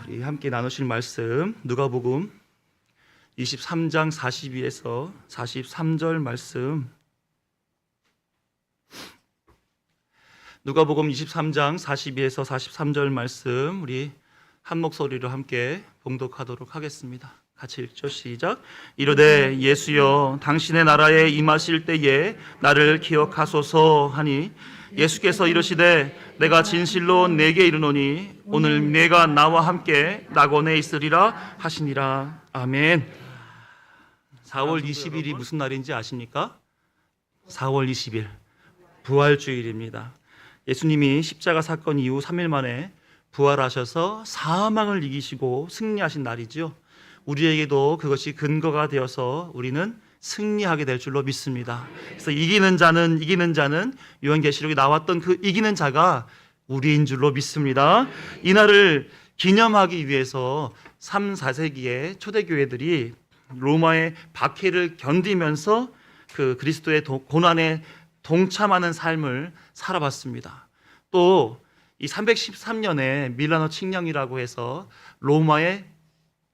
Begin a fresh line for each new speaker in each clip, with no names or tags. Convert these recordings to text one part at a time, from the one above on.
함께 나누실 말씀 누가복음 23장 42에서 43절 말씀. 누가복음 23장 42에서 43절 말씀 우리 한 목소리로 함께 봉독하도록 하겠습니다. 같이 읽죠. 시작. 이르되 예수여 당신의 나라에 임하실 때에 나를 기억하소서 하니 예수께서 이르시되 내가 진실로 내게 이르노니 오늘 내가 나와 함께 낙원에 있으리라 하시니라. 아멘. 4월 20일이 무슨 날인지 아십니까? 4월 20일 부활주일입니다. 예수님이 십자가 사건 이후 3일 만에 부활하셔서 사망을 이기시고 승리하신 날이죠. 우리에게도 그것이 근거가 되어서 우리는 승리하게 될 줄로 믿습니다. 그래서 이기는 자는 요한계시록에 나왔던 그 이기는 자가 우리인 줄로 믿습니다. 이날을 기념하기 위해서 3, 4세기의 초대교회들이 로마의 박해를 견디면서 그 그리스도의 고난에 동참하는 삶을 살아봤습니다. 또 이 313년에 밀라노 칙령이라고 해서 로마의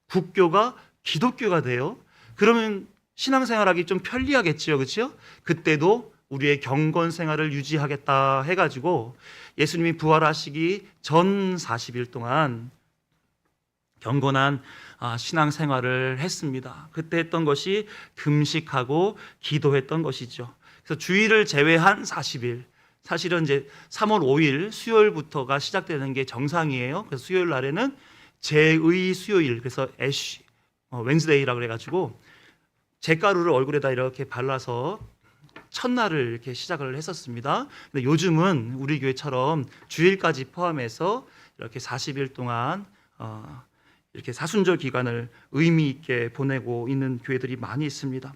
국교가 기독교가 돼요. 그러면 신앙생활하기 좀 편리하겠지요, 그렇죠? 그때도 우리의 경건 생활을 유지하겠다 해가지고 예수님이 부활하시기 전 40일 동안 경건한 신앙생활을 했습니다. 그때 했던 것이 금식하고 기도했던 것이죠. 그래서 주일을 제외한 40일, 사실은 이제 3월 5일 수요일부터가 시작되는 게 정상이에요. 그래서 수요일 날에는 제의 수요일, 그래서 애쉬 웬즈데이라고 그래가지고 잿가루를 얼굴에다 이렇게 발라서 첫날을 이렇게 시작을 했었습니다. 근데 요즘은 우리 교회처럼 주일까지 포함해서 이렇게 40일 동안 이렇게 사순절 기간을 의미 있게 보내고 있는 교회들이 많이 있습니다.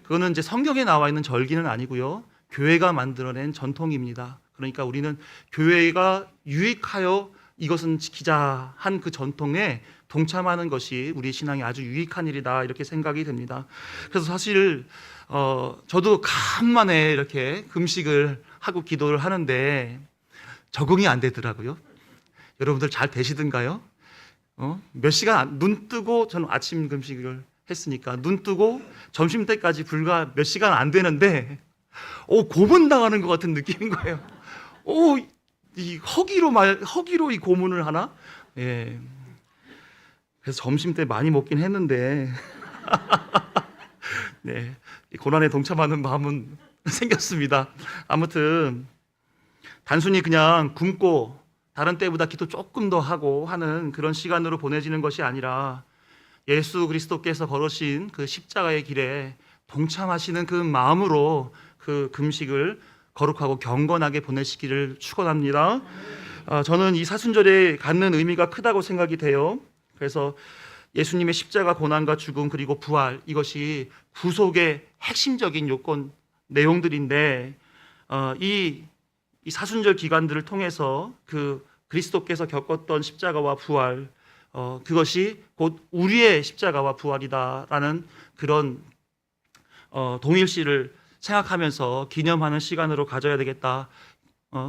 그거는 이제 성경에 나와 있는 절기는 아니고요, 교회가 만들어낸 전통입니다. 그러니까 우리는 교회가 유익하여 이것은 지키자 한 그 전통에 동참하는 것이 우리 신앙에 아주 유익한 일이다, 이렇게 생각이 됩니다. 그래서 사실 저도 간만에 이렇게 금식을 하고 기도를 하는데 적응이 안 되더라고요. 여러분들 잘 되시던가요? 몇 시간 눈 뜨고, 저는 아침 금식을 했으니까 눈 뜨고 점심 때까지 불과 몇 시간 안 되는데 고문당하는 것 같은 느낌인 거예요. 이 허기로 이 고문을 하나? 예. 그래서 점심 때 많이 먹긴 했는데 네, 고난에 동참하는 마음은 생겼습니다. 아무튼 단순히 그냥 굶고 다른 때보다 기도 조금 더 하고 하는 그런 시간으로 보내지는 것이 아니라 예수 그리스도께서 걸으신 그 십자가의 길에 동참하시는 그 마음으로 그 금식을 거룩하고 경건하게 보내시기를 축원합니다. 저는 이 사순절에 갖는 의미가 크다고 생각이 돼요. 그래서 예수님의 십자가 고난과 죽음 그리고 부활, 이것이 구속의 핵심적인 요건 내용들인데 이 사순절 기간들을 통해서 그 그리스도께서 겪었던 십자가와 부활, 그것이 곧 우리의 십자가와 부활이다라는 그런 동일시를 생각하면서 기념하는 시간으로 가져야 되겠다,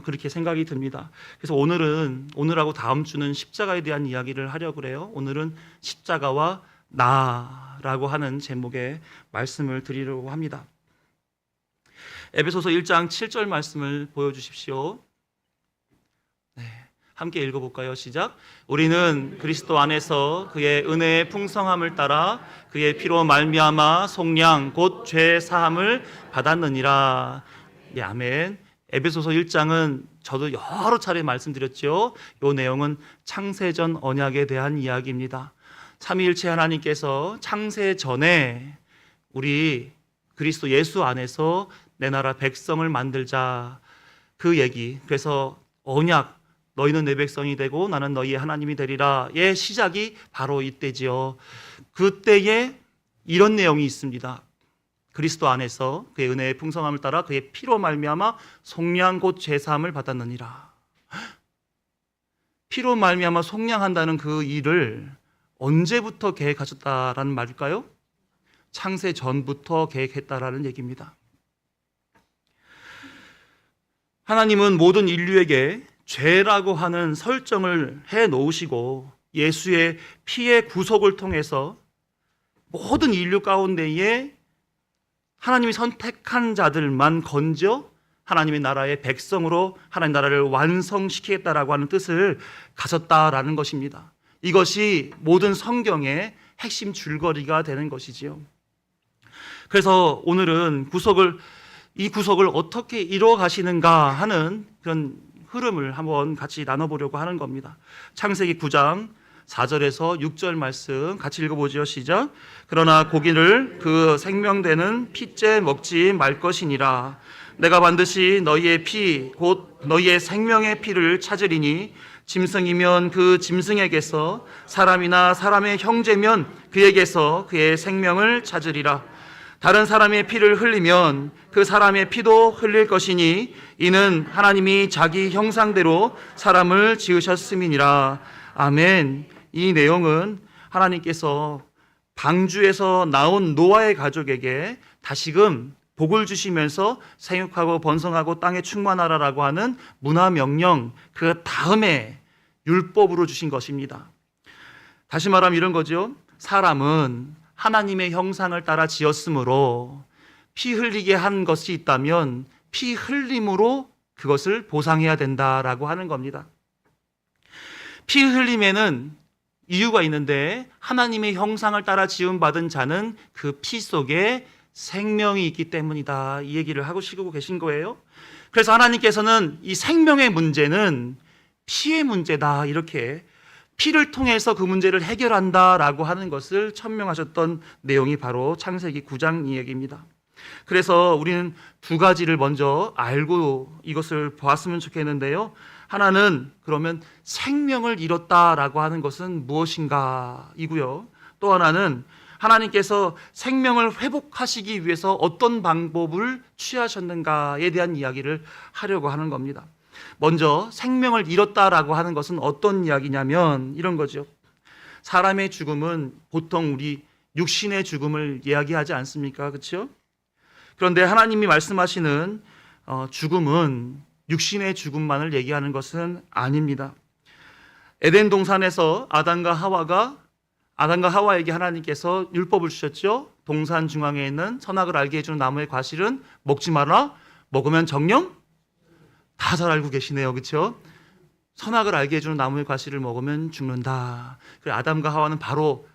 그렇게 생각이 듭니다. 그래서 오늘하고 다음 주는 십자가에 대한 이야기를 하려고 그래요. 오늘은 십자가와 나라고 하는 제목의 말씀을 드리려고 합니다. 에베소서 1장 7절 말씀을 보여주십시오. 네, 함께 읽어볼까요? 시작. 우리는 그리스도 안에서 그의 은혜의 풍성함을 따라 그의 피로 말미암아 속량 곧 죄 사함을 받았느니라. 네, 아멘. 에베소서 1장은 저도 여러 차례 말씀드렸죠. 이 내용은 창세전 언약에 대한 이야기입니다. 삼위일체 하나님께서 창세 전에 우리 그리스도 예수 안에서 내 나라 백성을 만들자, 그 얘기. 그래서 언약, 너희는 내 백성이 되고 나는 너희의 하나님이 되리라의 시작이 바로 이때지요. 그때에 이런 내용이 있습니다. 그리스도 안에서 그의 은혜의 풍성함을 따라 그의 피로 말미암아 속량 곧 죄사함을 받았느니라. 피로 말미암아 속량한다는 그 일을 언제부터 계획하셨다라는 말일까요? 창세 전부터 계획했다라는 얘기입니다. 하나님은 모든 인류에게 죄라고 하는 설정을 해 놓으시고 예수의 피의 구속을 통해서 모든 인류 가운데에 하나님이 선택한 자들만 건져 하나님의 나라의 백성으로 하나님 나라를 완성시키겠다라고 하는 뜻을 가졌다라는 것입니다. 이것이 모든 성경의 핵심 줄거리가 되는 것이지요. 그래서 오늘은 이 구속을 어떻게 이루어 가시는가 하는 그런 흐름을 한번 같이 나눠보려고 하는 겁니다. 창세기 9장 4절에서 6절 말씀 같이 읽어보죠. 시작. 그러나 고기를 그 생명되는 피째 먹지 말 것이니라. 내가 반드시 너희의 피 곧 너희의 생명의 피를 찾으리니 짐승이면 그 짐승에게서 사람이나 사람의 형제면 그에게서 그의 생명을 찾으리라. 다른 사람의 피를 흘리면 그 사람의 피도 흘릴 것이니 이는 하나님이 자기 형상대로 사람을 지으셨음이니라. 아멘. 이 내용은 하나님께서 방주에서 나온 노아의 가족에게 다시금 복을 주시면서 생육하고 번성하고 땅에 충만하라라고 하는 문화명령, 그 다음에 율법으로 주신 것입니다. 다시 말하면 이런 거죠. 사람은 하나님의 형상을 따라 지었으므로 피 흘리게 한 것이 있다면 피 흘림으로 그것을 보상해야 된다라고 하는 겁니다. 피 흘림에는 이유가 있는데 하나님의 형상을 따라 지음받은 자는 그 피 속에 생명이 있기 때문이다. 이 얘기를 하고 싶고 계신 거예요. 그래서 하나님께서는 이 생명의 문제는 피의 문제다. 이렇게 피를 통해서 그 문제를 해결한다라고 하는 것을 천명하셨던 내용이 바로 창세기 9장 이 얘기입니다. 그래서 우리는 두 가지를 먼저 알고 이것을 보았으면 좋겠는데요. 하나는 그러면 생명을 잃었다라고 하는 것은 무엇인가 이고요. 또 하나는 하나님께서 생명을 회복하시기 위해서 어떤 방법을 취하셨는가에 대한 이야기를 하려고 하는 겁니다. 먼저 생명을 잃었다라고 하는 것은 어떤 이야기냐면 이런 거죠. 사람의 죽음은 보통 우리 육신의 죽음을 이야기하지 않습니까? 그렇죠? 그런데 하나님이 말씀하시는 죽음은 육신의 죽음만을 얘기하는 것은 아닙니다. 에덴 동산에서 아담과 하와에게 하나님께서 율법을 주셨죠. 동산 중앙에 있는 선악을 알게 해주는 나무의 과실은 먹지 마라. 먹으면 정령? 다 잘 알고 계시네요. 그렇죠? 선악을 알게 해주는 나무의 과실을 먹으면 죽는다. 그래 아담과 하와는 바로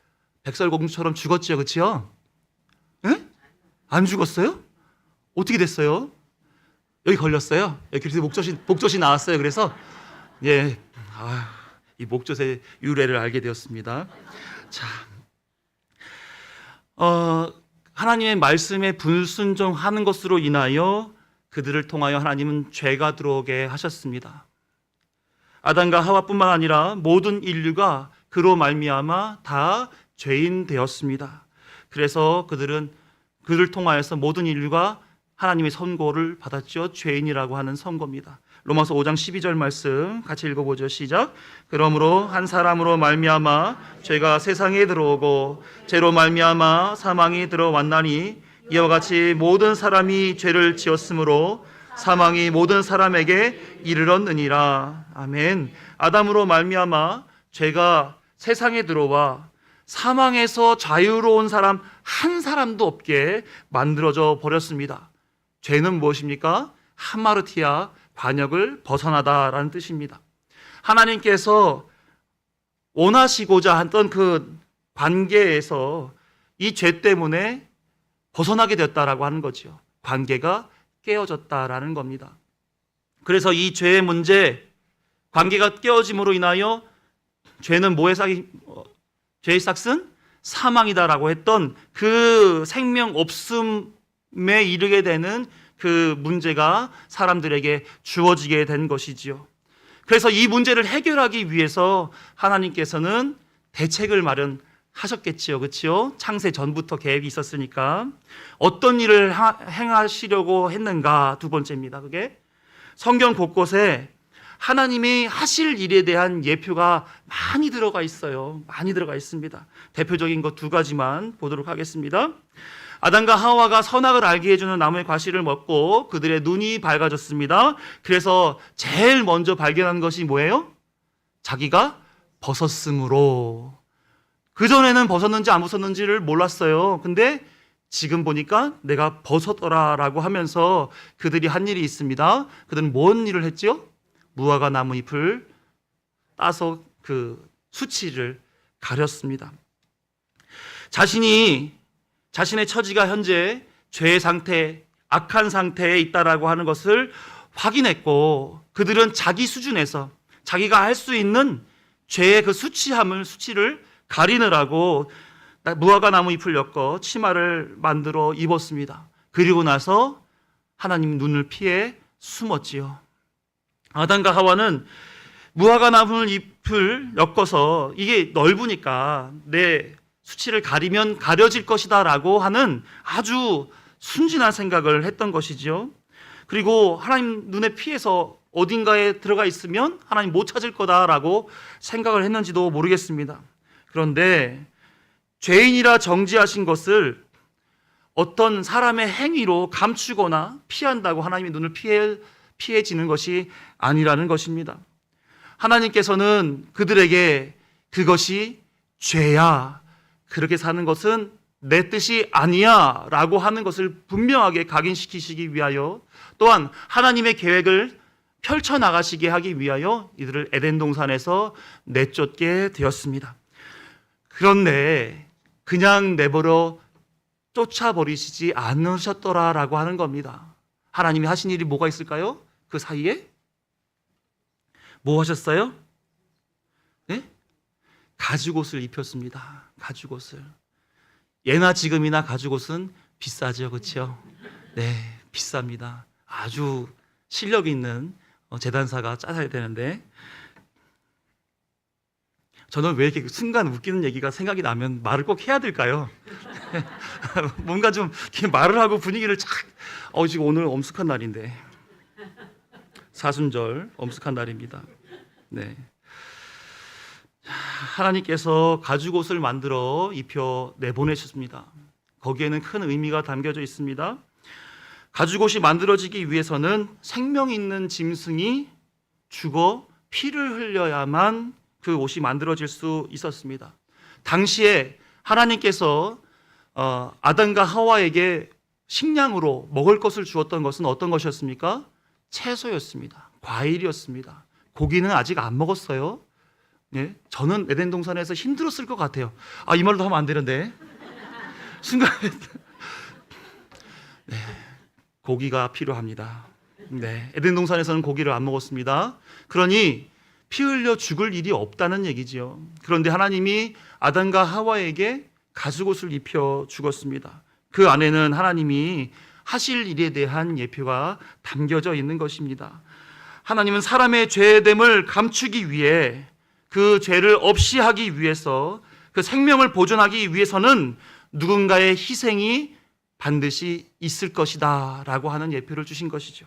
백설공주처럼 죽었죠. 그렇죠? 네? 안 죽었어요? 어떻게 됐어요? 여기 걸렸어요. 그래서 목젖이 나왔어요. 그래서 이 목젖의 유래를 알게 되었습니다. 자, 하나님의 말씀에 불순종하는 것으로 인하여 그들을 통하여 하나님은 죄가 들어오게 하셨습니다. 아담과 하와뿐만 아니라 모든 인류가 그로 말미암아 다 죄인 되었습니다. 그래서 그를 통하여서 모든 인류가 하나님의 선고를 받았죠. 죄인이라고 하는 선고입니다. 로마서 5장 12절 말씀 같이 읽어보죠. 시작. 그러므로 한 사람으로 말미암아 죄가 세상에 들어오고 죄로 말미암아 사망이 들어왔나니 이와 같이 모든 사람이 죄를 지었으므로 사망이 모든 사람에게 이르렀느니라. 아멘. 아담으로 말미암아 죄가 세상에 들어와 사망에서 자유로운 사람 한 사람도 없게 만들어져 버렸습니다. 죄는 무엇입니까? 하마르티아, 관역을 벗어나다라는 뜻입니다. 하나님께서 원하시고자 했던 그 관계에서 이 죄 때문에 벗어나게 되었다라고 하는 거죠. 관계가 깨어졌다라는 겁니다. 그래서 이 죄의 문제, 관계가 깨어짐으로 인하여 죄는 죄의 삭은 사망이다라고 했던 그 생명 없음에 이르게 되는 그 문제가 사람들에게 주어지게 된 것이지요. 그래서 이 문제를 해결하기 위해서 하나님께서는 대책을 마련하셨겠지요. 그렇죠? 창세 전부터 계획이 있었으니까. 어떤 일을 행하시려고 했는가? 두 번째입니다. 그게 성경 곳곳에 하나님이 하실 일에 대한 예표가 많이 들어가 있어요. 많이 들어가 있습니다. 대표적인 것 두 가지만 보도록 하겠습니다. 아담과 하와가 선악을 알게 해주는 나무의 과실을 먹고 그들의 눈이 밝아졌습니다. 그래서 제일 먼저 발견한 것이 뭐예요? 자기가 벗었으므로. 그전에는 벗었는지 안 벗었는지를 몰랐어요. 근데 지금 보니까 내가 벗었더라라고 하면서 그들이 한 일이 있습니다. 그들은 뭔 일을 했죠? 무화과 나무 잎을 따서 그 수치를 가렸습니다. 자신의 처지가 현재 죄의 상태, 악한 상태에 있다라고 하는 것을 확인했고, 그들은 자기 수준에서 자기가 할 수 있는 죄의 그 수치를 가리느라고 무화과 나무 잎을 엮어 치마를 만들어 입었습니다. 그리고 나서 하나님 눈을 피해 숨었지요. 아담과 하와는 무화과 나무 잎을 엮어서 이게 넓으니까 내 수치를 가리면 가려질 것이다 라고 하는 아주 순진한 생각을 했던 것이죠. 그리고 하나님 눈에 피해서 어딘가에 들어가 있으면 하나님 못 찾을 거다라고 생각을 했는지도 모르겠습니다. 그런데 죄인이라 정죄하신 것을 어떤 사람의 행위로 감추거나 피한다고 하나님의 눈을 피해지는 것이 아니라는 것입니다. 하나님께서는 그들에게 그것이 죄야, 그렇게 사는 것은 내 뜻이 아니야 라고 하는 것을 분명하게 각인시키시기 위하여, 또한 하나님의 계획을 펼쳐나가시게 하기 위하여 이들을 에덴 동산에서 내쫓게 되었습니다. 그런데 그냥 내버려 쫓아버리시지 않으셨더라라고 하는 겁니다. 하나님이 하신 일이 뭐가 있을까요? 그 사이에 뭐 하셨어요? 네? 가죽옷을 입혔습니다. 가죽옷을. 예나 지금이나 가죽옷은 비싸죠, 그렇죠? 네, 비쌉니다. 아주 실력 있는 재단사가 짜야 되는데, 저는 왜 이렇게 순간 웃기는 얘기가 생각이 나면 말을 꼭 해야 될까요? 뭔가 좀 이렇게 말을 하고 분위기를 지금 오늘 엄숙한 날인데, 사순절 엄숙한 날입니다. 네. 하나님께서 가죽옷을 만들어 입혀 내보내셨습니다. 거기에는 큰 의미가 담겨져 있습니다. 가죽옷이 만들어지기 위해서는 생명 있는 짐승이 죽어 피를 흘려야만 그 옷이 만들어질 수 있었습니다. 당시에 하나님께서 아담과 하와에게 식량으로 먹을 것을 주었던 것은 어떤 것이었습니까? 채소였습니다. 과일이었습니다. 고기는 아직 안 먹었어요. 네? 저는 에덴 동산에서 힘들었을 것 같아요. 이 말도 하면 안 되는데. 순간에 네, 고기가 필요합니다. 네, 에덴 동산에서는 고기를 안 먹었습니다. 그러니 피 흘려 죽을 일이 없다는 얘기지요. 그런데 하나님이 아담과 하와에게 가죽옷을 입혀 주었습니다. 그 안에는 하나님이 하실 일에 대한 예표가 담겨져 있는 것입니다. 하나님은 사람의 죄됨을 감추기 위해, 그 죄를 없이 하기 위해서, 그 생명을 보존하기 위해서는 누군가의 희생이 반드시 있을 것이다 라고 하는 예표를 주신 것이죠.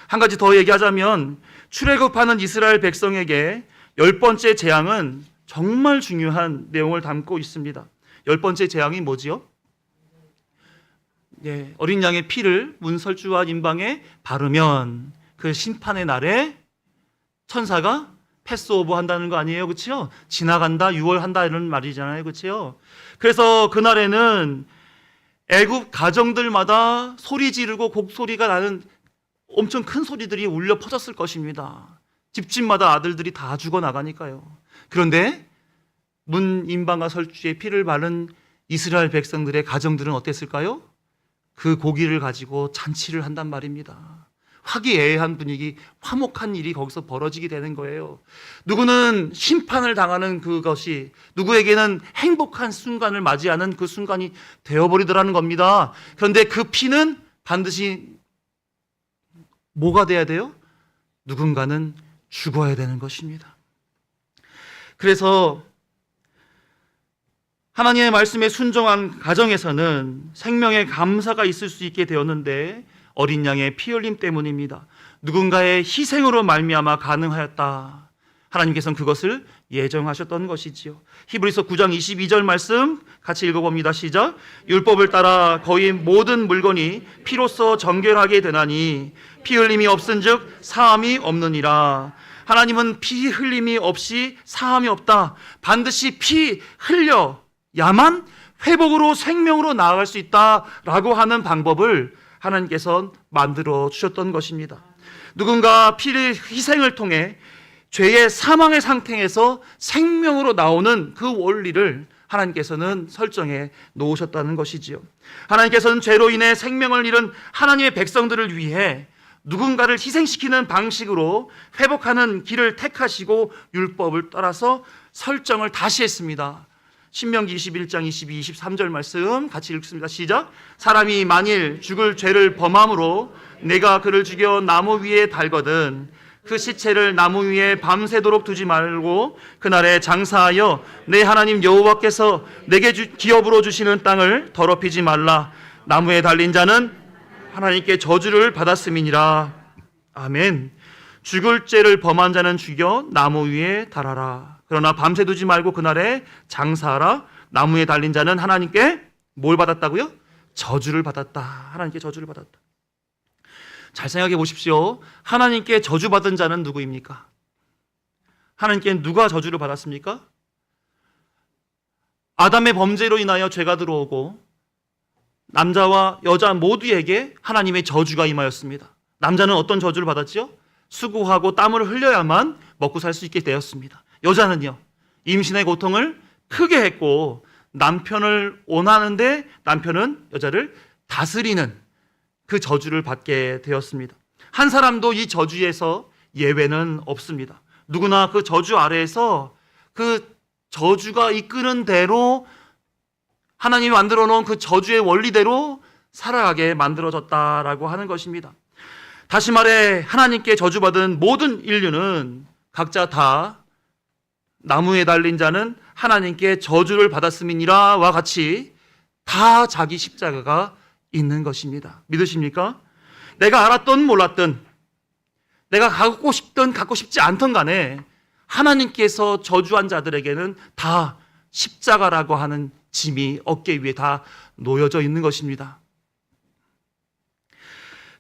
한 가지 더 얘기하자면, 출애굽하는 이스라엘 백성에게 10번째 재앙은 정말 중요한 내용을 담고 있습니다. 10번째 재앙이 뭐지요? 네, 어린 양의 피를 문설주와 임방에 바르면 그 심판의 날에 천사가 패스오버 한다는 거 아니에요, 그렇죠? 지나간다, 유월한다 이런 말이잖아요, 그렇죠? 그래서 그날에는 애굽 가정들마다 소리 지르고 곡소리가 나는 엄청 큰 소리들이 울려 퍼졌을 것입니다. 집집마다 아들들이 다 죽어나가니까요. 그런데 문 임방과 설주에 피를 바른 이스라엘 백성들의 가정들은 어땠을까요? 그 고기를 가지고 잔치를 한단 말입니다. 화기애애한 분위기, 화목한 일이 거기서 벌어지게 되는 거예요. 누구는 심판을 당하는 그것이, 누구에게는 행복한 순간을 맞이하는 그 순간이 되어버리더라는 겁니다. 그런데 그 피는 반드시 뭐가 돼야 돼요? 누군가는 죽어야 되는 것입니다. 그래서 하나님의 말씀에 순종한 가정에서는 생명의 감사가 있을 수 있게 되었는데, 어린 양의 피 흘림 때문입니다. 누군가의 희생으로 말미암아 가능하였다. 하나님께서는 그것을 예정하셨던 것이지요. 히브리서 9장 22절 말씀 같이 읽어봅니다. 시작. 율법을 따라 거의 모든 물건이 피로써 정결하게 되나니 피 흘림이 없은즉 사함이 없느니라. 하나님은 피 흘림이 없이 사함이 없다. 반드시 피 흘려야만 회복으로 생명으로 나아갈 수 있다라고 하는 방법을 하나님께서 만들어 주셨던 것입니다. 누군가 피를 희생을 통해 죄의 사망의 상태에서 생명으로 나오는 그 원리를 하나님께서는 설정해 놓으셨다는 것이지요. 하나님께서는 죄로 인해 생명을 잃은 하나님의 백성들을 위해 누군가를 희생시키는 방식으로 회복하는 길을 택하시고 율법을 따라서 설정을 다시 했습니다. 신명기 21장 22, 23절 말씀 같이 읽습니다. 시작. 사람이 만일 죽을 죄를 범함으로 내가 그를 죽여 나무 위에 달거든 그 시체를 나무 위에 밤새도록 두지 말고 그날에 장사하여 내 하나님 여호와께서 내게 기업으로 주시는 땅을 더럽히지 말라. 나무에 달린 자는 하나님께 저주를 받았음이니라. 아멘. 죽을 죄를 범한 자는 죽여 나무 위에 달아라. 그러나 밤새 두지 말고 그날에 장사하라. 나무에 달린 자는 하나님께 뭘 받았다고요? 저주를 받았다. 하나님께 저주를 받았다. 잘 생각해 보십시오. 하나님께 저주받은 자는 누구입니까? 하나님께 누가 저주를 받았습니까? 아담의 범죄로 인하여 죄가 들어오고 남자와 여자 모두에게 하나님의 저주가 임하였습니다. 남자는 어떤 저주를 받았죠? 수고하고 땀을 흘려야만 먹고 살 수 있게 되었습니다. 여자는요, 임신의 고통을 크게 했고 남편을 원하는데 남편은 여자를 다스리는 그 저주를 받게 되었습니다. 한 사람도 이 저주에서 예외는 없습니다. 누구나 그 저주 아래에서 그 저주가 이끄는 대로 하나님이 만들어 놓은 그 저주의 원리대로 살아가게 만들어졌다라고 하는 것입니다. 다시 말해 하나님께 저주받은 모든 인류는 각자 다 나무에 달린 자는 하나님께 저주를 받았음이니라와 같이 다 자기 십자가가 있는 것입니다. 믿으십니까? 내가 알았던 몰랐던, 내가 갖고 싶던 갖고 싶지 않던 간에 하나님께서 저주한 자들에게는 다 십자가라고 하는 짐이 어깨 위에 다 놓여져 있는 것입니다.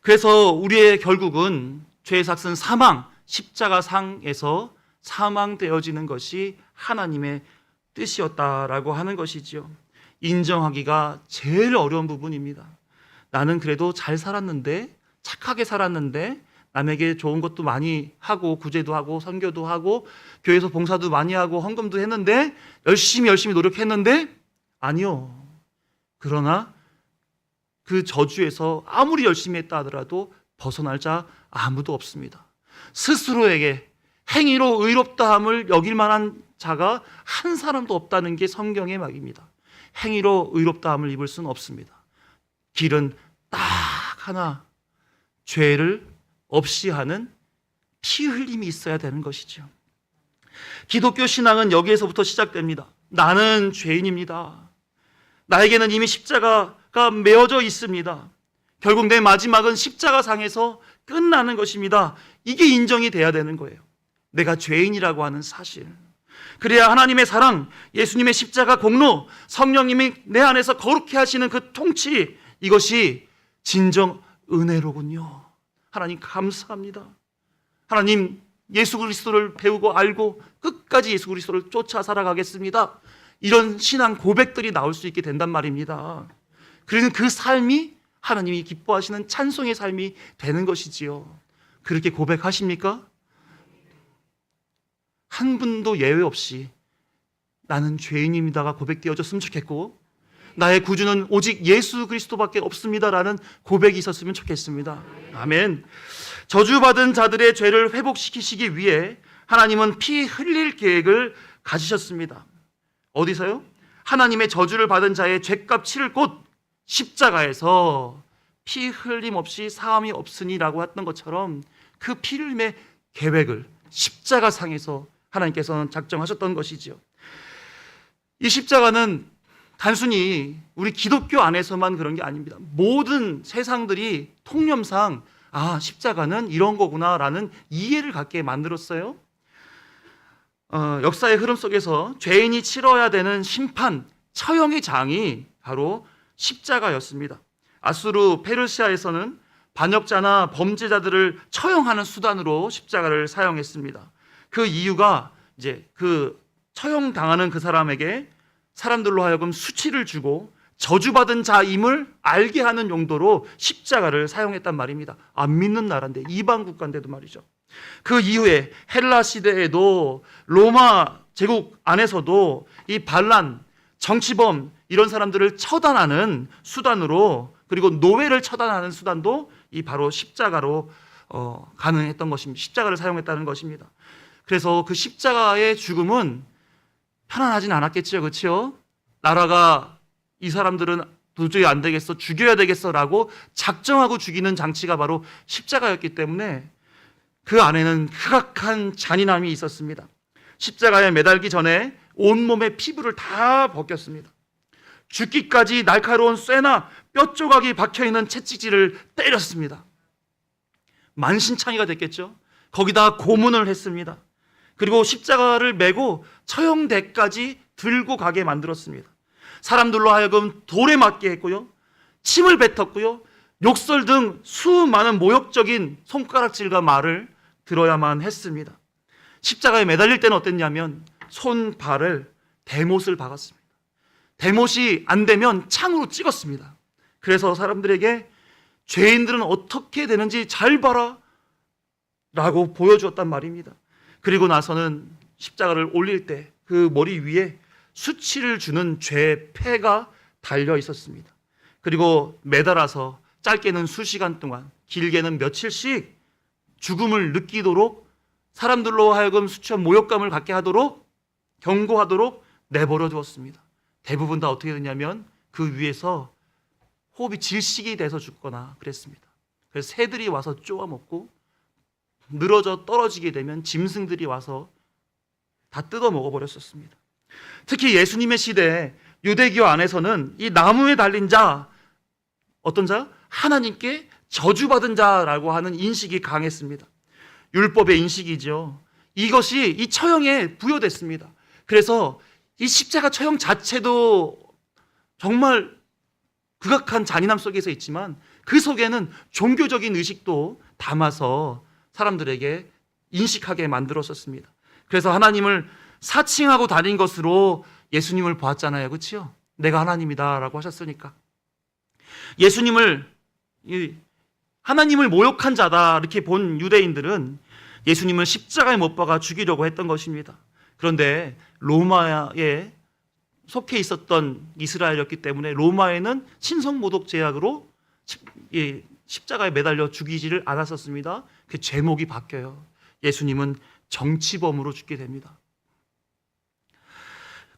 그래서 우리의 결국은 죄의 삭은 사망, 십자가상에서 사망되어지는 것이 하나님의 뜻이었다라고 하는 것이지요. 인정하기가 제일 어려운 부분입니다. 나는 그래도 잘 살았는데, 착하게 살았는데, 남에게 좋은 것도 많이 하고 구제도 하고 선교도 하고 교회에서 봉사도 많이 하고 헌금도 했는데 열심히 노력했는데 아니요. 그러나 그 저주에서 아무리 열심히 했다 하더라도 벗어날 자 아무도 없습니다. 스스로에게 행위로 의롭다함을 여길 만한 자가 한 사람도 없다는 게 성경의 말입니다. 행위로 의롭다함을 입을 수는 없습니다. 길은 딱 하나, 죄를 없이 하는 피 흘림이 있어야 되는 것이죠. 기독교 신앙은 여기에서부터 시작됩니다. 나는 죄인입니다. 나에게는 이미 십자가가 메어져 있습니다. 결국 내 마지막은 십자가상에서 끝나는 것입니다. 이게 인정이 돼야 되는 거예요. 내가 죄인이라고 하는 사실. 그래야 하나님의 사랑, 예수님의 십자가 공로, 성령님이 내 안에서 거룩해 하시는 그 통치, 이것이 진정 은혜로군요. 하나님 감사합니다. 하나님 예수 그리스도를 배우고 알고 끝까지 예수 그리스도를 쫓아 살아가겠습니다. 이런 신앙 고백들이 나올 수 있게 된단 말입니다. 그래서 그 삶이 하나님이 기뻐하시는 찬송의 삶이 되는 것이지요. 그렇게 고백하십니까? 한 분도 예외 없이 나는 죄인입니다가 고백되어졌으면 좋겠고 나의 구주는 오직 예수 그리스도밖에 없습니다라는 고백이 있었으면 좋겠습니다. 아멘. 저주받은 자들의 죄를 회복시키시기 위해 하나님은 피 흘릴 계획을 가지셨습니다. 어디서요? 하나님의 저주를 받은 자의 죄값 치를 곳 십자가에서 피 흘림 없이 사함이 없으니라고 했던 것처럼 그 피 흘림의 계획을 십자가상에서 하나님께서는 작정하셨던 것이죠. 이 십자가는 단순히 우리 기독교 안에서만 그런 게 아닙니다. 모든 세상들이 통념상 십자가는 이런 거구나라는 이해를 갖게 만들었어요. 역사의 흐름 속에서 죄인이 치러야 되는 심판, 처형의 장이 바로 십자가였습니다. 아수르 페르시아에서는 반역자나 범죄자들을 처형하는 수단으로 십자가를 사용했습니다. 그 이유가 이제 그 처형당하는 그 사람에게 사람들로 하여금 수치를 주고 저주받은 자임을 알게 하는 용도로 십자가를 사용했단 말입니다. 안 믿는 나라인데, 이방 국가인데도 말이죠. 그 이후에 헬라 시대에도 로마 제국 안에서도 이 반란, 정치범 이런 사람들을 처단하는 수단으로, 그리고 노예를 처단하는 수단도 이 바로 십자가로 가능했던 것입니다. 십자가를 사용했다는 것입니다. 그래서 그 십자가의 죽음은 편안하진 않았겠죠, 그렇죠? 나라가 이 사람들은 도저히 안 되겠어, 죽여야 되겠어라고 작정하고 죽이는 장치가 바로 십자가였기 때문에 그 안에는 극악한 잔인함이 있었습니다. 십자가에 매달기 전에 온몸의 피부를 다 벗겼습니다. 죽기까지 날카로운 쇠나 뼈 조각이 박혀있는 채찍질을 때렸습니다. 만신창이가 됐겠죠. 거기다 고문을 했습니다. 그리고 십자가를 메고 처형대까지 들고 가게 만들었습니다. 사람들로 하여금 돌에 맞게 했고요, 침을 뱉었고요, 욕설 등 수많은 모욕적인 손가락질과 말을 들어야만 했습니다. 십자가에 매달릴 때는 어땠냐면 손발을 대못을 박았습니다. 대못이 안 되면 창으로 찍었습니다. 그래서 사람들에게 죄인들은 어떻게 되는지 잘 봐라 라고 보여주었단 말입니다. 그리고 나서는 십자가를 올릴 때 그 머리 위에 수치를 주는 죄패가 달려 있었습니다. 그리고 매달아서 짧게는 수시간 동안, 길게는 며칠씩 죽음을 느끼도록, 사람들로 하여금 수치와 모욕감을 갖게 하도록, 경고하도록 내버려 두었습니다. 대부분 다 어떻게 됐냐면 그 위에서 호흡이 질식이 돼서 죽거나 그랬습니다. 그래서 새들이 와서 쪼아먹고, 늘어져 떨어지게 되면 짐승들이 와서 다 뜯어 먹어버렸었습니다. 특히 예수님의 시대에 유대교 안에서는 이 나무에 달린 자, 어떤 자? 하나님께 저주받은 자라고 하는 인식이 강했습니다. 율법의 인식이죠. 이것이 이 처형에 부여됐습니다. 그래서 이 십자가 처형 자체도 정말 극악한 잔인함 속에서 있지만 그 속에는 종교적인 의식도 담아서 사람들에게 인식하게 만들었었습니다. 그래서 하나님을 사칭하고 다닌 것으로 예수님을 보았잖아요, 그렇죠? 내가 하나님이다라고 하셨으니까. 예수님을, 하나님을 모욕한 자다 이렇게 본 유대인들은 예수님을 십자가에 못 박아 죽이려고 했던 것입니다. 그런데 로마에 속해 있었던 이스라엘이었기 때문에 로마에는 신성모독 제약으로 십자가에 매달려 죽이지를 않았었습니다. 그 제목이 바뀌어요. 예수님은 정치범으로 죽게 됩니다.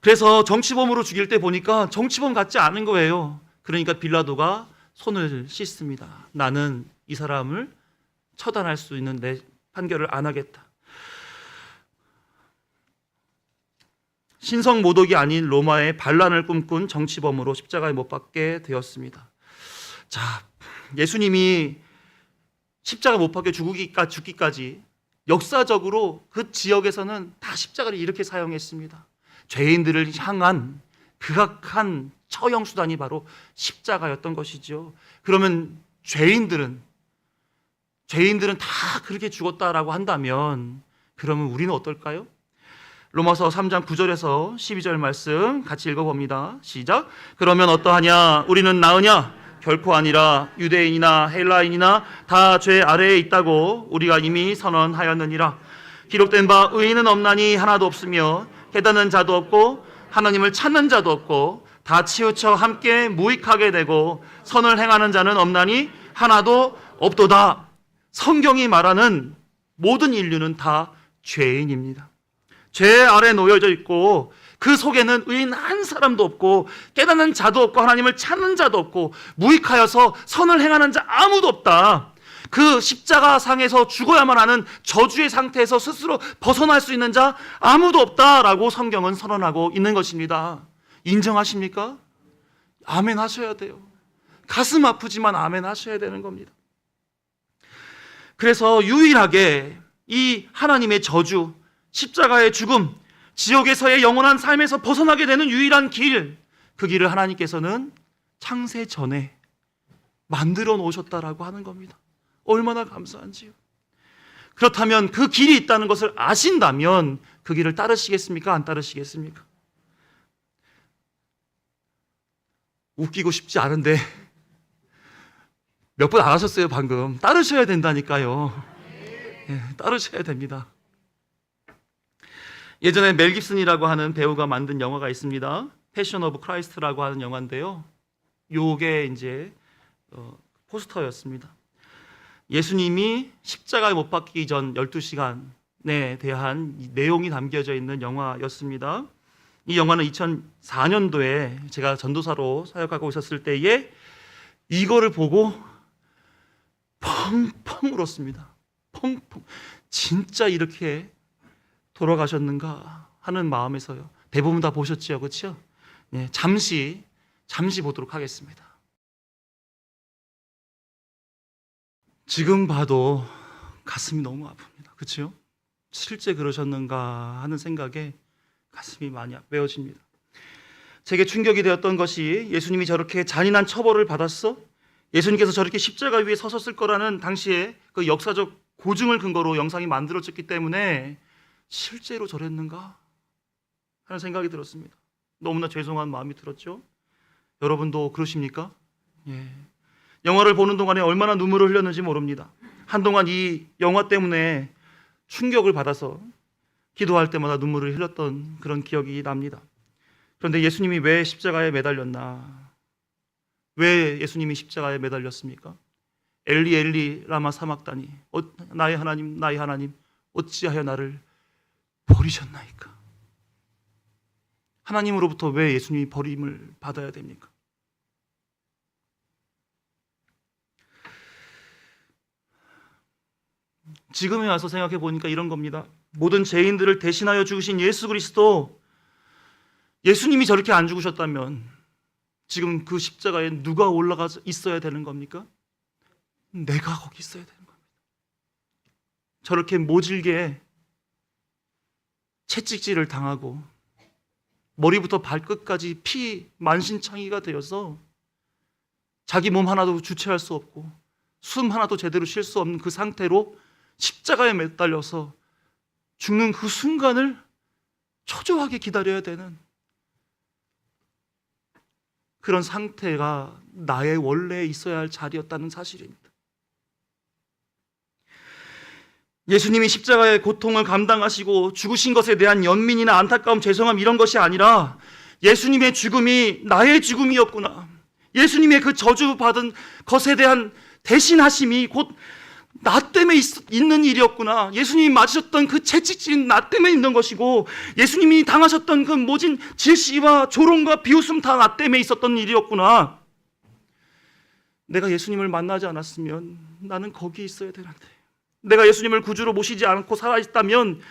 그래서 정치범으로 죽일 때 보니까 정치범 같지 않은 거예요. 그러니까 빌라도가 손을 씻습니다. 나는 이 사람을 처단할 수 있는 내 판결을 안 하겠다. 신성모독이 아닌 로마의 반란을 꿈꾼 정치범으로 십자가에 못 박게 되었습니다. 자, 예수님이 십자가 못 박혀 죽기까지 역사적으로 그 지역에서는 다 십자가를 이렇게 사용했습니다. 죄인들을 향한 극악한 처형 수단이 바로 십자가였던 것이죠. 그러면 죄인들은 다 그렇게 죽었다라고 한다면 그러면 우리는 어떨까요? 로마서 3장 9절에서 12절 말씀 같이 읽어봅니다. 시작. 그러면 어떠하냐? 우리는 나으냐? 결코 아니라 유대인이나 헬라인이나 다 죄 아래에 있다고 우리가 이미 선언하였느니라. 기록된 바 의인은 없나니 하나도 없으며 깨닫는 자도 없고 하나님을 찾는 자도 없고 다 치우쳐 함께 무익하게 되고 선을 행하는 자는 없나니 하나도 없도다. 성경이 말하는 모든 인류는 다 죄인입니다. 죄 아래 놓여져 있고 그 속에는 의인 한 사람도 없고 깨닫는 자도 없고 하나님을 찾는 자도 없고 무익하여서 선을 행하는 자 아무도 없다. 그 십자가 상에서 죽어야만 하는 저주의 상태에서 스스로 벗어날 수 있는 자 아무도 없다라고 성경은 선언하고 있는 것입니다. 인정하십니까? 아멘 하셔야 돼요. 가슴 아프지만 아멘 하셔야 되는 겁니다. 그래서 유일하게 이 하나님의 저주, 십자가의 죽음, 지옥에서의 영원한 삶에서 벗어나게 되는 유일한 길, 그 길을 하나님께서는 창세 전에 만들어 놓으셨다라고 하는 겁니다. 얼마나 감사한지요. 그렇다면 그 길이 있다는 것을 아신다면 그 길을 따르시겠습니까? 안 따르시겠습니까? 웃기고 싶지 않은데 몇 번 안 하셨어요 방금. 따르셔야 된다니까요. 예, 따르셔야 됩니다. 예전에 멜 깁슨이라고 하는 배우가 만든 영화가 있습니다. 패션 오브 크라이스트라고 하는 영화인데요, 요게 이제 포스터였습니다. 예수님이 십자가에 못 박히기 전 12시간에 대한 내용이 담겨져 있는 영화였습니다. 이 영화는 2004년도에 제가 전도사로 사역하고 있었을 때에 이거를 보고 펑펑 울었습니다. 펑펑. 진짜 이렇게 돌아가셨는가 하는 마음에서요. 대부분 다 보셨지요, 그렇죠? 네, 잠시 보도록 하겠습니다. 지금 봐도 가슴이 너무 아픕니다. 그렇죠? 실제 그러셨는가 하는 생각에 가슴이 많이 메어집니다. 제게 충격이 되었던 것이 예수님이 저렇게 잔인한 처벌을 받았어? 예수님께서 저렇게 십자가 위에 서셨을 거라는 당시에 그 역사적 고증을 근거로 영상이 만들어졌기 때문에 실제로 저랬는가 하는 생각이 들었습니다. 너무나 죄송한 마음이 들었죠. 여러분도 그러십니까? 예. 영화를 보는 동안에 얼마나 눈물을 흘렸는지 모릅니다. 한동안 이 영화 때문에 충격을 받아서 기도할 때마다 눈물을 흘렸던 그런 기억이 납니다. 그런데 예수님이 왜 십자가에 매달렸나? 왜 예수님이 십자가에 매달렸습니까? 엘리 엘리 라마 사막다니, 나의 하나님 나의 하나님 어찌하여 나를 버리셨나이까? 하나님으로부터 왜 예수님이 버림을 받아야 됩니까? 지금에 와서 생각해 보니까 이런 겁니다. 모든 죄인들을 대신하여 죽으신 예수 그리스도, 예수님이 저렇게 안 죽으셨다면 지금 그 십자가에 누가 올라가 있어야 되는 겁니까? 내가 거기 있어야 되는 겁니다. 저렇게 모질게 채찍질을 당하고 머리부터 발끝까지 피 만신창이가 되어서 자기 몸 하나도 주체할 수 없고 숨 하나도 제대로 쉴 수 없는 그 상태로 십자가에 매달려서 죽는 그 순간을 초조하게 기다려야 되는 그런 상태가 나의 원래 있어야 할 자리였다는 사실입니다. 예수님이 십자가의 고통을 감당하시고 죽으신 것에 대한 연민이나 안타까움, 죄송함 이런 것이 아니라 예수님의 죽음이 나의 죽음이었구나, 예수님의 그 저주받은 것에 대한 대신하심이 곧 나 때문에 있는 일이었구나, 예수님이 맞으셨던 그 채찍질은 나 때문에 있는 것이고 예수님이 당하셨던 그 모진 질시와 조롱과 비웃음 다 나 때문에 있었던 일이었구나. 내가 예수님을 만나지 않았으면 나는 거기 있어야 되는데, 내가 예수님을 구주로 모시지 않고 살아있다면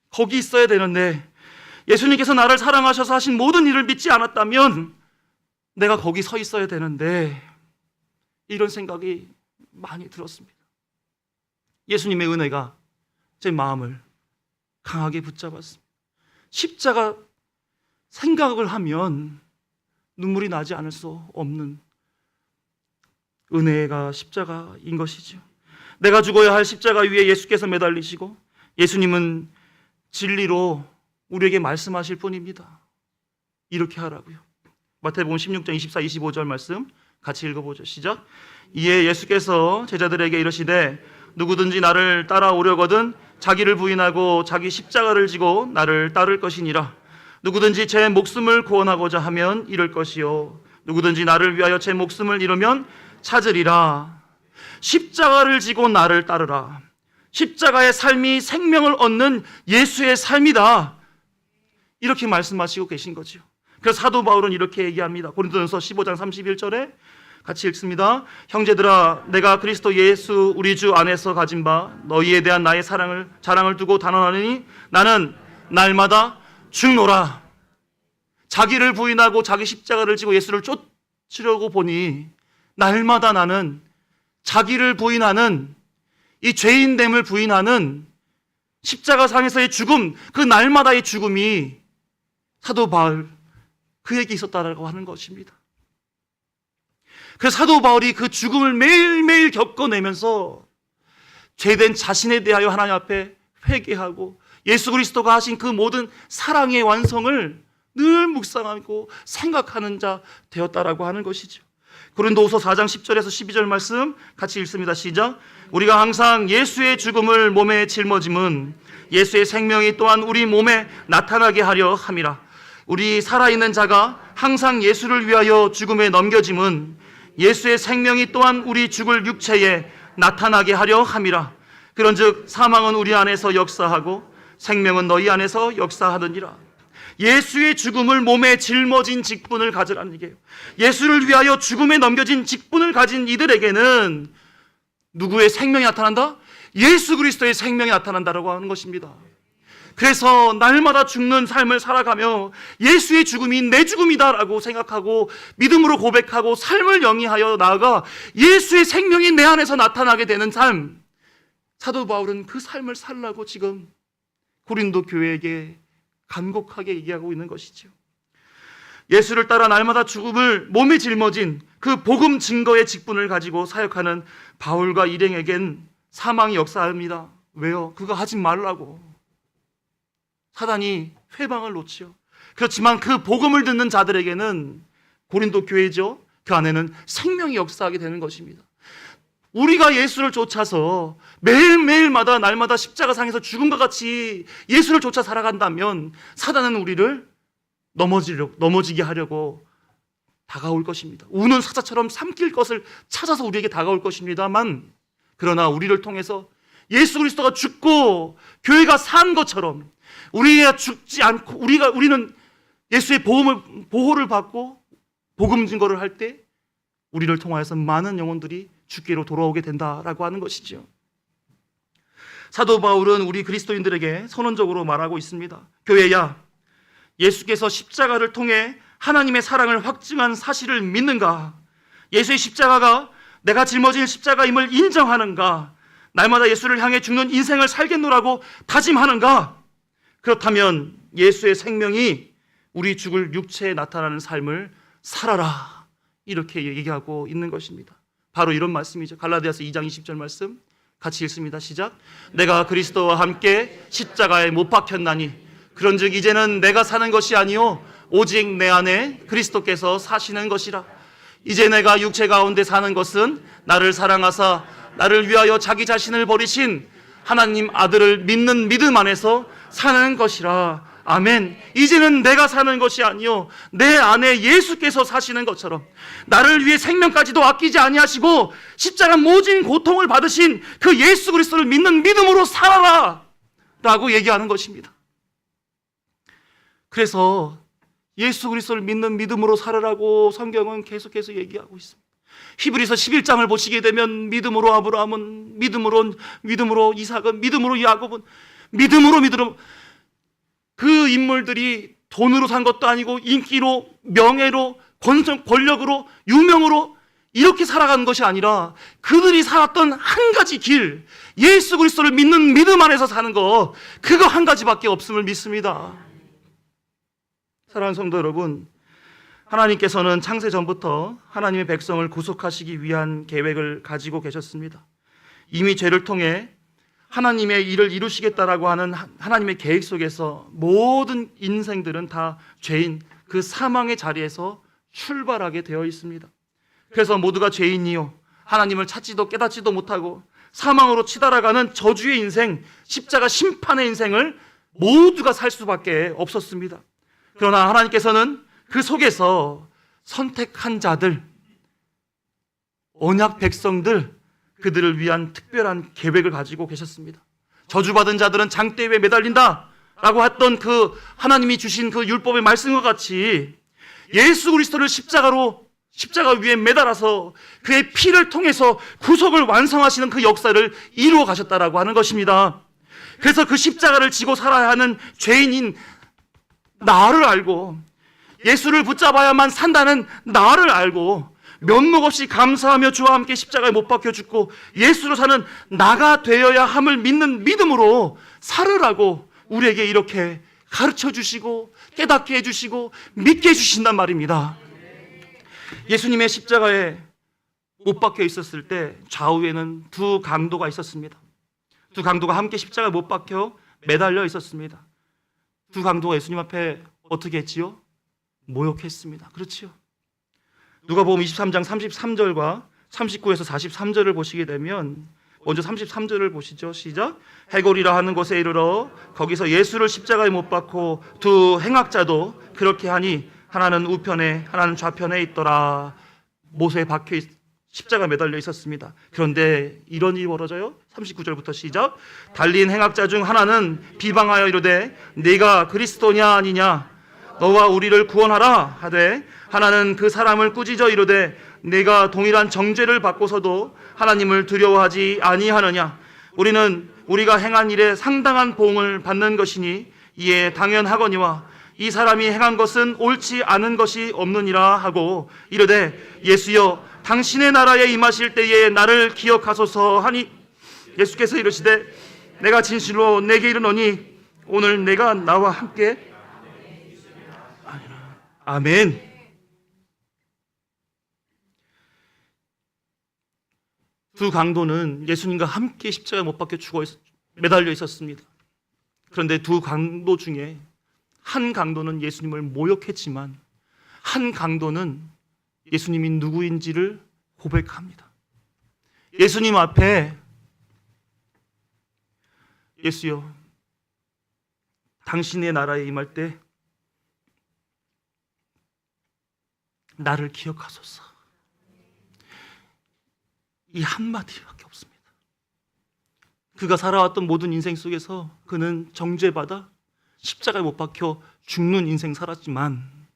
거기 있어야 되는데, 예수님께서 나를 사랑하셔서 하신 모든 일을 믿지 않았다면 내가 거기 서 있어야 되는데, 이런 생각이 많이 들었습니다. 예수님의 은혜가 제 마음을 강하게 붙잡았습니다. 십자가 생각을 하면 눈물이 나지 않을 수 없는 은혜가 십자가인 것이죠. 내가 죽어야 할 십자가 위에 예수께서 매달리시고 예수님은 진리로 우리에게 말씀하실 뿐입니다. 이렇게 하라고요. 마태복음 16장 24, 25절 말씀 같이 읽어보죠. 시작. 이에 예수께서 제자들에게 이르시되 누구든지 나를 따라오려거든 자기를 부인하고 자기 십자가를 지고 나를 따를 것이니라. 누구든지 제 목숨을 구원하고자 하면 잃을 것이요 누구든지 나를 위하여 제 목숨을 잃으면 찾으리라. 십자가를 지고 나를 따르라. 십자가의 삶이 생명을 얻는 예수의 삶이다. 이렇게 말씀하시고 계신 거죠. 그래서 사도 바울은 이렇게 얘기합니다. 고린도전서 15장 31절에 같이 읽습니다. 형제들아, 내가 그리스도 예수 우리 주 안에서 가진 바 너희에 대한 나의 자랑을 두고 단언하느니 나는 날마다 죽노라. 자기를 부인하고 자기 십자가를 지고 예수를 쫓으려고 보니 날마다 나는 자기를 부인하는, 이 죄인됨을 부인하는 십자가상에서의 죽음, 그 날마다의 죽음이 사도 바울 그에게 있었다라고 하는 것입니다. 그래서 사도 바울이 그 죽음을 매일매일 겪어내면서 죄된 자신에 대하여 하나님 앞에 회개하고 예수 그리스도가 하신 그 모든 사랑의 완성을 늘 묵상하고 생각하는 자 되었다라고 하는 것이죠. 고린도후서 4장 10절에서 12절 말씀 같이 읽습니다. 시작. 우리가 항상 예수의 죽음을 몸에 짊어짐은 예수의 생명이 또한 우리 몸에 나타나게 하려 함이라. 우리 살아있는 자가 항상 예수를 위하여 죽음에 넘겨짐은 예수의 생명이 또한 우리 죽을 육체에 나타나게 하려 함이라. 그런즉 사망은 우리 안에서 역사하고 생명은 너희 안에서 역사하느니라. 예수의 죽음을 몸에 짊어진 직분을 가지라는 얘기예요. 예수를 위하여 죽음에 넘겨진 직분을 가진 이들에게는 누구의 생명이 나타난다? 예수 그리스도의 생명이 나타난다라고 하는 것입니다. 그래서 날마다 죽는 삶을 살아가며 예수의 죽음이 내 죽음이다라고 생각하고 믿음으로 고백하고 삶을 영위하여 나아가 예수의 생명이 내 안에서 나타나게 되는 삶, 사도 바울은 그 삶을 살라고 지금 고린도 교회에게 간곡하게 얘기하고 있는 것이죠. 예수를 따라 날마다 죽음을 몸에 짊어진 그 복음 증거의 직분을 가지고 사역하는 바울과 일행에겐 사망이 역사합니다. 왜요? 그거 하지 말라고 사단이 회방을 놓지요. 그렇지만 그 복음을 듣는 자들에게는 고린도 교회죠, 그 안에는 생명이 역사하게 되는 것입니다. 우리가 예수를 쫓아서 매일매일마다 날마다 십자가상에서 죽음과 같이 예수를 쫓아 살아간다면 사단은 우리를 넘어지게 하려고 다가올 것입니다. 우는 사자처럼 삼킬 것을 찾아서 우리에게 다가올 것입니다만, 그러나 우리를 통해서 예수 그리스도가 죽고 교회가 산 것처럼 우리가 죽지 않고 우리는 예수의 보호를 받고 복음 증거를 할 때 우리를 통하여서 많은 영혼들이 주께로 돌아오게 된다라고 하는 것이죠. 사도 바울은 우리 그리스도인들에게 선언적으로 말하고 있습니다. 교회야, 예수께서 십자가를 통해 하나님의 사랑을 확증한 사실을 믿는가? 예수의 십자가가 내가 짊어진 십자가임을 인정하는가? 날마다 예수를 향해 죽는 인생을 살겠노라고 다짐하는가? 그렇다면 예수의 생명이 우리 죽을 육체에 나타나는 삶을 살아라, 이렇게 얘기하고 있는 것입니다. 바로 이런 말씀이죠. 갈라디아서 2장 20절 말씀 같이 읽습니다. 시작. 내가 그리스도와 함께 십자가에 못 박혔나니 그런즉 이제는 내가 사는 것이 아니요 오직 내 안에 그리스도께서 사시는 것이라. 이제 내가 육체 가운데 사는 것은 나를 사랑하사 나를 위하여 자기 자신을 버리신 하나님 아들을 믿는 믿음 안에서 사는 것이라. 아멘. 이제는 내가 사는 것이 아니요 내 안에 예수께서 사시는 것처럼 나를 위해 생명까지도 아끼지 아니하시고 십자가 모진 고통을 받으신 그 예수 그리스도를 믿는 믿음으로 살아라 라고 얘기하는 것입니다. 그래서 예수 그리스도를 믿는 믿음으로 살아라고 성경은 계속해서 얘기하고 있습니다. 히브리서 11장을 보시게 되면 믿음으로 아브라함은, 믿음으로 이삭은, 믿음으로 야곱은, 믿음으로 그 인물들이 돈으로 산 것도 아니고 인기로, 명예로, 권력으로, 유명으로 이렇게 살아가는 것이 아니라 그들이 살았던 한 가지 길, 예수 그리스도를 믿는 믿음 안에서 사는 것, 그거 한 가지밖에 없음을 믿습니다. 사랑하는 성도 여러분, 하나님께서는 창세 전부터 하나님의 백성을 구속하시기 위한 계획을 가지고 계셨습니다. 이미 죄를 통해 하나님의 일을 이루시겠다라고 하는 하나님의 계획 속에서 모든 인생들은 다 죄인, 그 사망의 자리에서 출발하게 되어 있습니다. 그래서 모두가 죄인이요 하나님을 찾지도 깨닫지도 못하고 사망으로 치달아가는 저주의 인생, 십자가 심판의 인생을 모두가 살 수밖에 없었습니다. 그러나 하나님께서는 그 속에서 선택한 자들, 언약 백성들, 그들을 위한 특별한 계획을 가지고 계셨습니다. 저주받은 자들은 장대 위에 매달린다 라고 했던 그 하나님이 주신 그 율법의 말씀과 같이 예수 그리스도를 십자가 위에 매달아서 그의 피를 통해서 구속을 완성하시는 그 역사를 이루어 가셨다라고 하는 것입니다. 그래서 그 십자가를 지고 살아야 하는 죄인인 나를 알고 예수를 붙잡아야만 산다는 나를 알고 면목 없이 감사하며 주와 함께 십자가에 못 박혀 죽고 예수로 사는 나가 되어야 함을 믿는 믿음으로 살으라고 우리에게 이렇게 가르쳐 주시고 깨닫게 해주시고 믿게 해주신단 말입니다. 예수님의 십자가에 못 박혀 있었을 때 좌우에는 두 강도가 있었습니다. 두 강도가 함께 십자가에 못 박혀 매달려 있었습니다. 두 강도가 예수님 앞에 어떻게 했지요? 모욕했습니다. 그렇지요. 누가복음 23장 33절과 39에서 43절을 보시게 되면 먼저 33절을 보시죠. 시작. 해골이라 하는 곳에 이르러 거기서 예수를 십자가에 못 박고 두 행악자도 그렇게 하니 하나는 우편에 하나는 좌편에 있더라. 못에 박혀 십자가 매달려 있었습니다. 그런데 이런 일이 벌어져요. 39절부터 시작. 달린 행악자 중 하나는 비방하여 이르되 네가 그리스도냐 아니냐 너와 우리를 구원하라 하되 하나는 그 사람을 꾸짖어 이르되 네가 동일한 정죄를 받고서도 하나님을 두려워하지 아니하느냐 우리는 우리가 행한 일에 상당한 보응을 받는 것이니 이에 당연하거니와 이 사람이 행한 것은 옳지 않은 것이 없느니라 하고 이르되 예수여 당신의 나라에 임하실 때에 나를 기억하소서 하니 예수께서 이르시되 내가 진실로 내게 이르노니 오늘 내가 나와 함께 아멘. 두 강도는 예수님과 함께 십자가에 못 박혀 매달려 있었습니다. 그런데 두 강도 중에 한 강도는 예수님을 모욕했지만 한 강도는 예수님이 누구인지를 고백합니다. 예수님 앞에 예수여 당신의 나라에 임할 때 나를 기억하소서. 이 한마디밖에 없습니다. 그가 살아왔던 모든 인생 속에서 그는 정죄받아 십자가에 못 박혀 죽는 인생 살았지만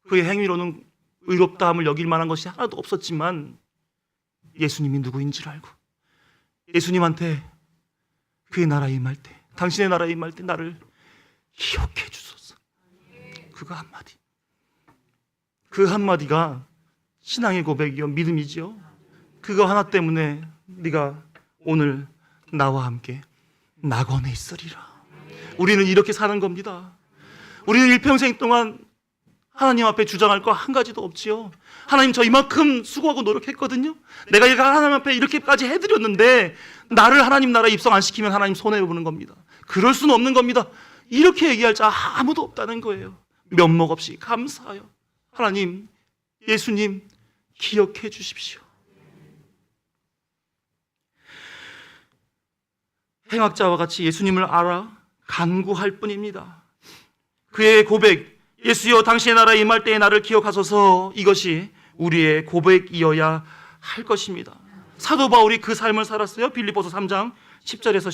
그의 행위로는 의롭다함을 여길 만한 것이 하나도 없었지만 예수님이 누구인지를 알고 예수님한테 그의 나라에 임할 때 당신의 나라에 임할 때 나를 기억해 주소서. 그가 한마디. 그 한마디가 신앙의 고백이요 믿음이지요. 그거 하나 때문에 네가 오늘 나와 함께 낙원에 있으리라. 우리는 이렇게 사는 겁니다. 우리는 일평생 동안 하나님 앞에 주장할 거 한 가지도 없지요. 하나님 저 이만큼 수고하고 노력했거든요. 내가 하나님 앞에 이렇게까지 해드렸는데 나를 하나님 나라에 입성 안 시키면 하나님 손해보는 겁니다. 그럴 수는 없는 겁니다. 이렇게 얘기할 자 아무도 없다는 거예요. 면목 없이 감사하여 하나님, 예수님 기억해 주십시오. 행악자와 같이 예수님을 알아 간구할 뿐입니다. 그의 고백, 예수여 당신의 나라에 임할 때에 나를 기억하소서, 이것이 우리의 고백이어야 할 것입니다. 사도 바울이 그 삶을 살았어요. 빌립보서 3장 10절에서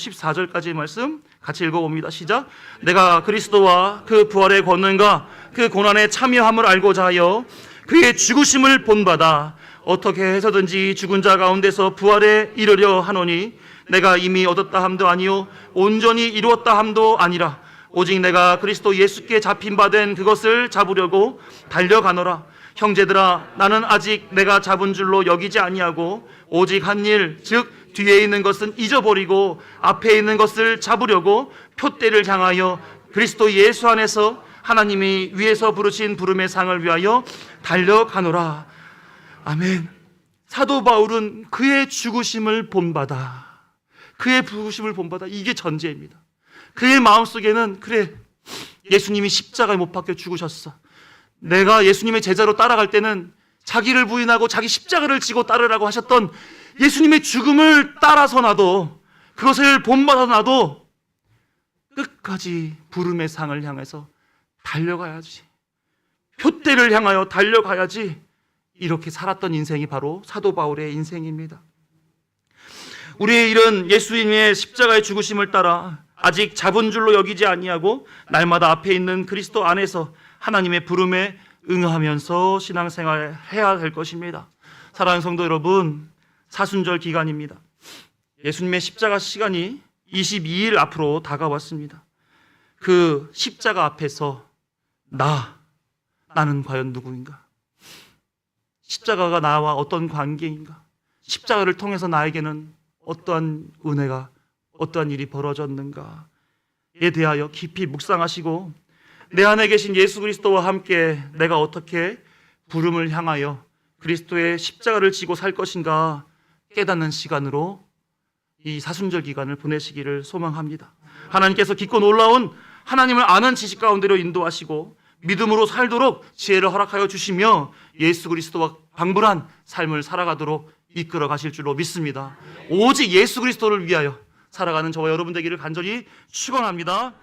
14절까지의 말씀 같이 읽어봅니다. 시작. 내가 그리스도와 그 부활의 권능과 그 고난에 참여함을 알고자 하여 그의 죽으심을 본받아 어떻게 해서든지 죽은 자 가운데서 부활에 이르려 하노니 내가 이미 얻었다 함도 아니요 온전히 이루었다 함도 아니라 오직 내가 그리스도 예수께 잡힌 바 된 그것을 잡으려고 달려가노라. 형제들아 나는 아직 내가 잡은 줄로 여기지 아니하고 오직 한 일 즉 뒤에 있는 것은 잊어버리고 앞에 있는 것을 잡으려고 표대를 향하여 그리스도 예수 안에서 하나님이 위에서 부르신 부름의 상을 위하여 달려가노라. 아멘. 사도 바울은 그의 죽으심을 본받아, 그의 부르심을 본받아, 이게 전제입니다. 그의 마음속에는 그래, 예수님이 십자가에 못 박혀 죽으셨어. 내가 예수님의 제자로 따라갈 때는 자기를 부인하고 자기 십자가를 지고 따르라고 하셨던 예수님의 죽음을 따라서 나도, 그것을 본받아 나도 끝까지 부름의 상을 향해서 달려가야지, 표대를 향하여 달려가야지, 이렇게 살았던 인생이 바로 사도 바울의 인생입니다. 우리의 일은 예수님의 십자가의 죽으심을 따라 아직 잡은 줄로 여기지 아니하고 날마다 앞에 있는 그리스도 안에서 하나님의 부름에 응하면서 신앙생활을 해야 될 것입니다. 사랑하는 성도 여러분, 사순절 기간입니다. 예수님의 십자가 시간이 22일 앞으로 다가왔습니다. 그 십자가 앞에서 나는 과연 누구인가? 십자가가 나와 어떤 관계인가? 십자가를 통해서 나에게는 어떠한 은혜가, 어떠한 일이 벌어졌는가에 대하여 깊이 묵상하시고 내 안에 계신 예수 그리스도와 함께 내가 어떻게 부름을 향하여 그리스도의 십자가를 지고 살 것인가 깨닫는 시간으로 이 사순절 기간을 보내시기를 소망합니다. 하나님께서 깊고 놀라운 하나님을 아는 지식 가운데로 인도하시고 믿음으로 살도록 지혜를 허락하여 주시며 예수 그리스도와 방불한 삶을 살아가도록 이끌어 가실 줄로 믿습니다. 오직 예수 그리스도를 위하여 살아가는 저와 여러분 되기를 간절히 축원합니다.